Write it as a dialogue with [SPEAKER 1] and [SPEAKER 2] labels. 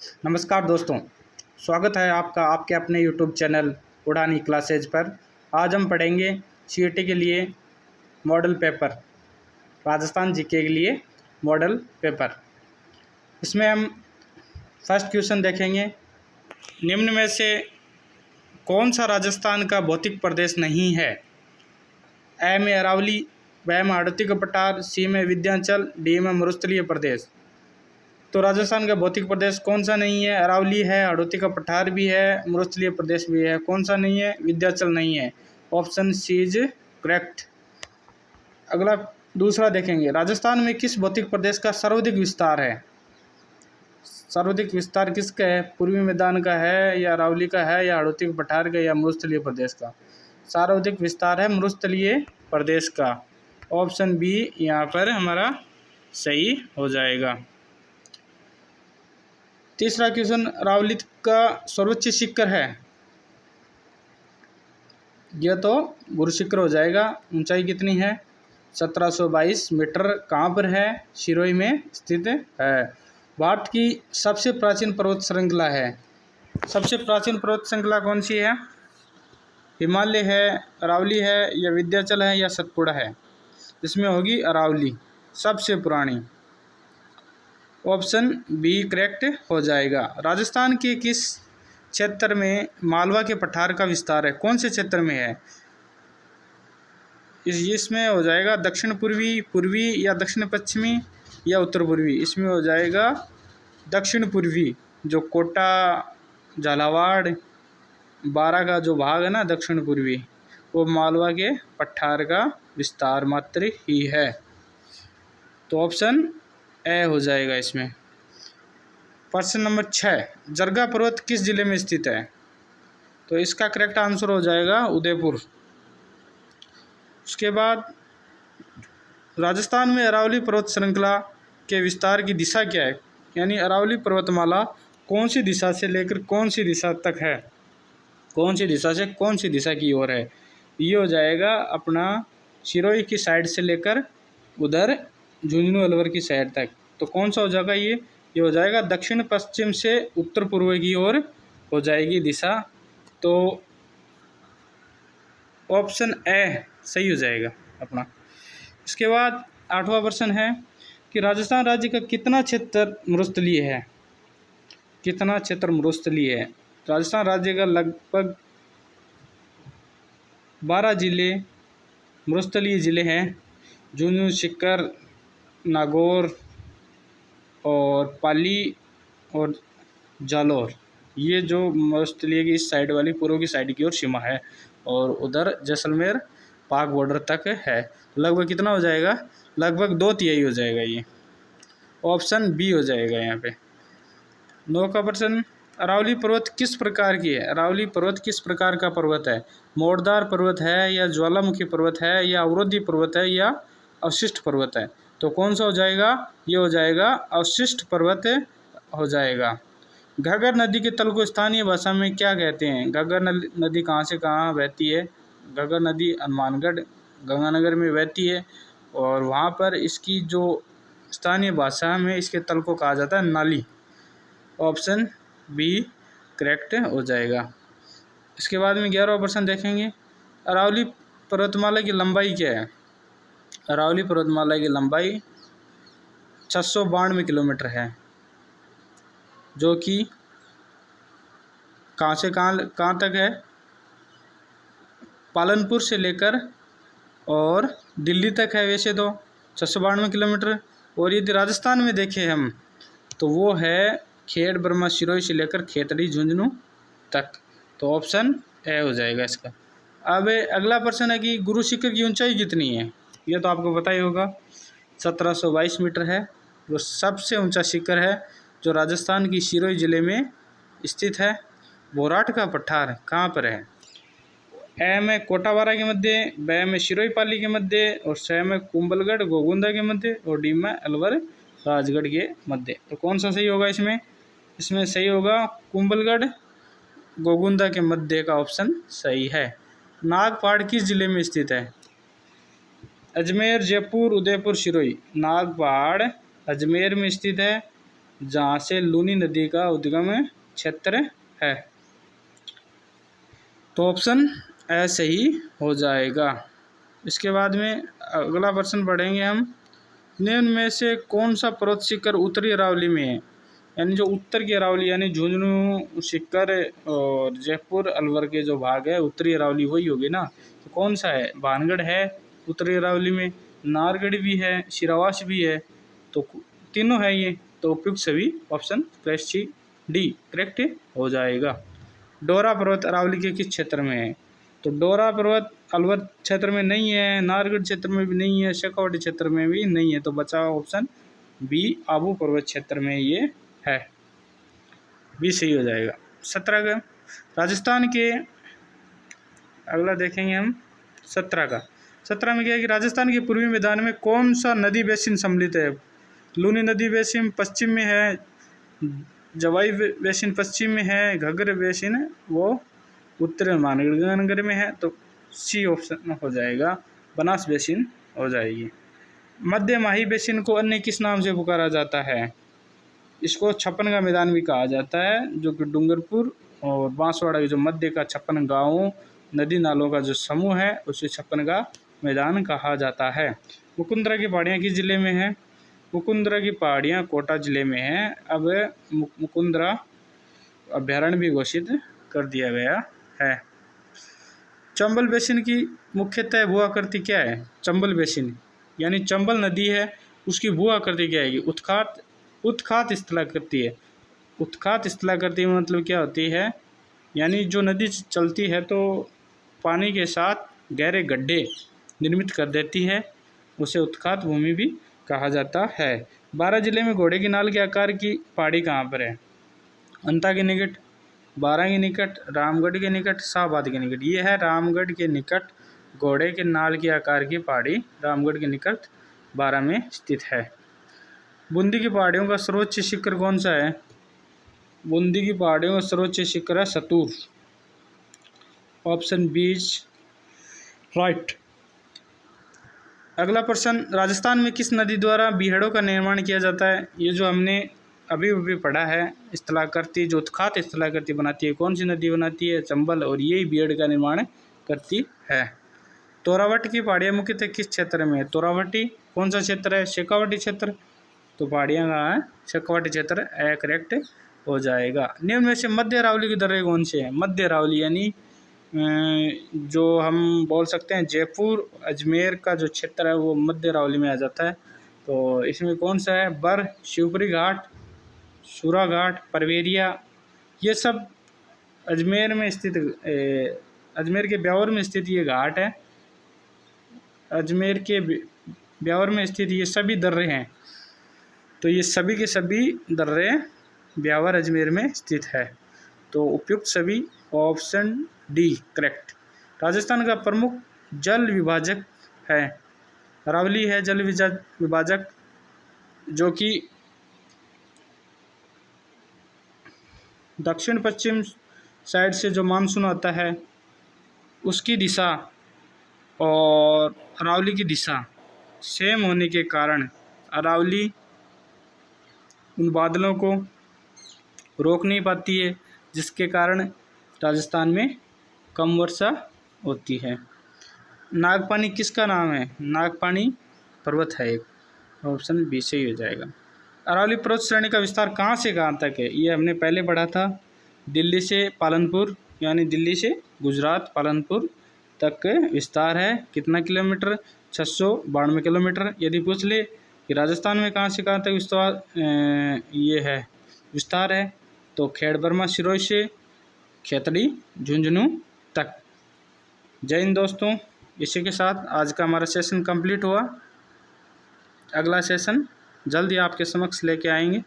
[SPEAKER 1] नमस्कार दोस्तों, स्वागत है आपका आपके अपने यूट्यूब चैनल उड़ानी क्लासेज पर। आज हम पढ़ेंगे सीईटी के लिए मॉडल पेपर, राजस्थान जीके के लिए मॉडल पेपर। इसमें हम फर्स्ट क्वेश्चन देखेंगे, निम्न में से कौन सा राजस्थान का भौतिक प्रदेश नहीं है? ए में अरावली, बी में हाड़ौती का पठार, सी में विंध्याचल, डी में मरुस्थलीय प्रदेश। तो राजस्थान का भौतिक प्रदेश कौन सा नहीं है? अरावली है, हाड़ौती का पठार भी है, मरुस्थलीय प्रदेश भी है। कौन सा नहीं है? विंध्याचल नहीं है। Option C is correct. अगला दूसरा देखेंगे, राजस्थान में किस भौतिक प्रदेश का सर्वाधिक विस्तार है? सर्वाधिक विस्तार किसका है? पूर्वी मैदान का है या अरावली का है या हाड़ौती का पठार का या मरुस्थलीय प्रदेश का? सर्वाधिक विस्तार है मरुस्थलीय प्रदेश का। ऑप्शन बी यहाँ पर हमारा सही हो जाएगा। तीसरा क्वेश्चन, अरावली का सर्वोच्च शिखर है, यह तो गुरु शिखर हो जाएगा। ऊंचाई कितनी है? 1722 मीटर। कहाँ पर है? सिरोही में स्थित है। भारत की सबसे प्राचीन पर्वत श्रृंखला है। सबसे प्राचीन पर्वत श्रृंखला कौन सी है? हिमालय है, अरावली है या विंध्याचल है या सतपुड़ा है? इसमें होगी अरावली सबसे पुरानी। ऑप्शन बी करेक्ट हो जाएगा। राजस्थान के किस क्षेत्र में मालवा के पठार का विस्तार है? कौन से क्षेत्र में है? इसमें हो जाएगा दक्षिण पूर्वी, पूर्वी या दक्षिण पश्चिमी या उत्तर पूर्वी। इसमें हो जाएगा दक्षिण पूर्वी। जो कोटा, झालावाड़, बारा का जो भाग है ना दक्षिण पूर्वी, वो मालवा के पठार का विस्तार मात्र ही है। तो ऑप्शन ए हो जाएगा इसमें। प्रश्न नंबर 6, जरगा पर्वत किस जिले में स्थित है? तो इसका करेक्ट आंसर हो जाएगा उदयपुर। उसके बाद राजस्थान में अरावली पर्वत श्रृंखला के विस्तार की दिशा क्या है? यानी अरावली पर्वतमाला कौन सी दिशा से लेकर कौन सी दिशा तक है? कौन सी दिशा से कौन सी दिशा की ओर है? ये हो जाएगा अपना सिरोही की साइड से लेकर उधर झुंझुनू अलवर की साइड तक। तो कौन सा हो जाएगा ये हो जाएगा दक्षिण पश्चिम से उत्तर पूर्व की ओर हो जाएगी दिशा। तो ऑप्शन ए सही हो जाएगा अपना। इसके बाद 8वां प्रश्न है कि राजस्थान राज्य का कितना क्षेत्र मरुस्थलीय है? कितना क्षेत्र मरुस्थलीय है? राजस्थान राज्य का लगभग 12 जिले मरुस्थलीय जिले हैं। झुंझुनू, सीकर, नागौर और पाली और जालौर, ये जो मरुस्थलीय की इस साइड वाली पूर्व की साइड की ओर सीमा है। और उधर जैसलमेर पाक बॉर्डर तक है। लगभग कितना हो जाएगा? लगभग 2/3 हो जाएगा ये। ऑप्शन बी हो जाएगा यहाँ पे। 9 का प्रश्न, अरावली पर्वत किस प्रकार की है? अरावली पर्वत किस प्रकार का पर्वत है? मोड़दार पर्वत है या ज्वालामुखी पर्वत है या अवरोधी पर्वत है या अवशिष्ट पर्वत है? तो कौन सा हो जाएगा? ये हो जाएगा अवशिष्ट पर्वत हो जाएगा। घग्गर नदी के तल को स्थानीय भाषा में क्या कहते हैं? घग्गर नदी कहाँ से कहाँ बहती है? घग्गर नदी हनुमानगढ़, गंगानगर में बहती है और वहाँ पर इसकी जो स्थानीय भाषा में इसके तल को कहा जाता है नाली। ऑप्शन बी करेक्ट हो जाएगा। इसके बाद में 11वां प्रश्न देखेंगे, अरावली पर्वतमाला की लंबाई क्या है? अरावली पर्वतमाला की लंबाई 692 किलोमीटर है, जो कि कहाँ से कहाँ तक है? पालनपुर से लेकर और दिल्ली तक है वैसे तो 692 किलोमीटर। और यदि राजस्थान में देखें हम तो वो है खेड़ ब्रह्मा सिरोही से लेकर खेतड़ी झुंझुनू तक। तो ऑप्शन ए हो जाएगा इसका। अब अगला प्रश्न है कि गुरु शिखर की ऊंचाई कितनी है? ये तो आपको पता ही होगा, 1722 मीटर है। वो सबसे ऊंचा शिखर है जो राजस्थान की सिरोही जिले में स्थित है। बोराट का पठार कहाँ पर है? ए में कोटावारा के मध्य, बी में सिरोही पाली के मध्य और सी में कुंभलगढ़ गोगुंदा के मध्य और डी में अलवर राजगढ़ के मध्य। तो कौन सा सही होगा इसमें? इसमें सही होगा कुंभलगढ़ गोगुंदा के मध्य का ऑप्शन सही है। नागपाड़ किस जिले में स्थित है? अजमेर, जयपुर, उदयपुर, सिरोही। नागपाड़ अजमेर में स्थित है जहाँ से लूनी नदी का उद्गम क्षेत्र है। तो ऑप्शन ए सही हो जाएगा। इसके बाद में अगला प्रश्न पढ़ेंगे हम, निम्न में से कौन सा पर्वत शिखर उत्तरी अरावली में है? यानी जो उत्तर की अरावली यानी झुंझुनू शिखर और जयपुर अलवर के जो भाग है उत्तरी अरावली वही होगी ना। तो कौन सा है? भानगढ़ है उत्तरी अरावली में, नारगढ़ भी है, सिरावास भी है, तो तीनों है ये। तो उपयुक्त सभी ऑप्शन सी डी करेक्ट हो जाएगा। डोरा पर्वत अरावली के किस क्षेत्र में है? तो डोरा पर्वत अलवर क्षेत्र में नहीं है, नारगढ़ क्षेत्र में भी नहीं है, शेखावाटी क्षेत्र में भी नहीं है, तो बचा ऑप्शन बी आबू पर्वत क्षेत्र में ये है, बी सही हो जाएगा। 17 का राजस्थान के, अगला देखेंगे हम 17 का। 17 में क्या है कि राजस्थान के पूर्वी मैदान में कौन सा नदी बेसिन सम्मिलित है? लूनी नदी बेसिन पश्चिम में है, जवाई बेसिन पश्चिम में है, घग्गर बेसिन वो उत्तर मानगढ़ में है, तो सी ऑप्शन हो जाएगा, बनास बेसिन हो जाएगी। मध्य माही बेसिन को अन्य किस नाम से पुकारा जाता है? इसको छप्पन का मैदान भी कहा जाता है, जो कि डूंगरपुर और बांसवाड़ा के जो मध्य का 56 गाँवों नदी नालों का जो समूह है उसे छप्पन का मैदान कहा जाता है। मुकुंदरा की पहाड़ियाँ किस जिले में है? मुकुंदरा की पहाड़ियाँ कोटा जिले में है। अब मुकुंदरा अभ्यारण्य भी घोषित कर दिया गया है। चंबल बेसिन की मुख्यतः भू आकृति क्या है? चंबल बेसिन यानी चंबल नदी है, उसकी भू आकृति क्या है? उत्खात स्थलाकृति है। उत्खात स्थलाकृति में मतलब क्या होती है? यानी जो नदी चलती है तो पानी के साथ गहरे गड्ढे निर्मित कर देती है, उसे उत्खात भूमि भी कहा जाता है। 12 जिले में घोड़े की नाल के आकार की पहाड़ी कहाँ पर है? अंता के निकट, बारा के निकट, रामगढ़ के निकट, शाहबाद के निकट। ये है रामगढ़ के निकट घोड़े के नाल के आकार की पहाड़ी, रामगढ़ के निकट 12 में स्थित है। बूंदी की पहाड़ियों का सर्वोच्च शिखर कौन सा है? बूंदी की पहाड़ियों का सर्वोच्च शिखर है सतूर, ऑप्शन बी इज राइट। अगला प्रश्न, राजस्थान में किस नदी द्वारा बीहड़ों का निर्माण किया जाता है? ये जो हमने अभी पढ़ा है, स्थलाकृति जो उत्खात स्थलाकृति बनाती है, कौन सी नदी बनाती है? चंबल, और यही बीहड़ का निर्माण करती है। तोरावट की पहाड़ियाँ मुख्यतः किस क्षेत्र में है? तोरावटी कौन सा क्षेत्र है? शेखावाटी क्षेत्र, तो पहाड़ियाँ कहाँ है? शेखावाटी क्षेत्र करेक्ट हो जाएगा। निम्न में से मध्य अरावली की दर्रे कौन से हैं? मध्य अरावली यानी जो हम बोल सकते हैं जयपुर अजमेर का जो क्षेत्र है वो मध्य अरावली में आ जाता है। तो इसमें कौन सा है? बर, शिवपुरी घाट, सूरा घाट, परवेरिया, ये सब अजमेर में स्थित, अजमेर के ब्यावर में स्थित ये घाट है। अजमेर के ब्यावर में स्थित ये सभी दर्रे हैं, तो ये सभी के सभी दर्रे ब्यावर अजमेर में स्थित है। तो उपयुक्त सभी ऑप्शन डी करेक्ट। राजस्थान का प्रमुख जल विभाजक है, अरावली है जल विभाजक, जो कि दक्षिण पश्चिम साइड से जो मानसून आता है उसकी दिशा और अरावली की दिशा सेम होने के कारण अरावली उन बादलों को रोक नहीं पाती है, जिसके कारण राजस्थान में कम वर्षा होती है। नागपानी किसका नाम है? नागपानी पर्वत है एक, ऑप्शन बी से ही हो जाएगा। अरावली पर्वत श्रेणी का विस्तार कहाँ से कहाँ तक है? ये हमने पहले पढ़ा था, दिल्ली से पालनपुर यानी दिल्ली से गुजरात पालनपुर तक विस्तार है। कितना किलोमीटर? 692 किलोमीटर। यदि पूछ ले कि राजस्थान में कहाँ से कहाँ तक विस्तार ये है विस्तार है, तो खेड़ बर्मा सिरोही से खेतड़ी झुंझुनू तक। जय हिंद दोस्तों, इसी के साथ आज का हमारा सेशन कंप्लीट हुआ। अगला सेशन जल्दी आपके समक्ष लेके आएंगे।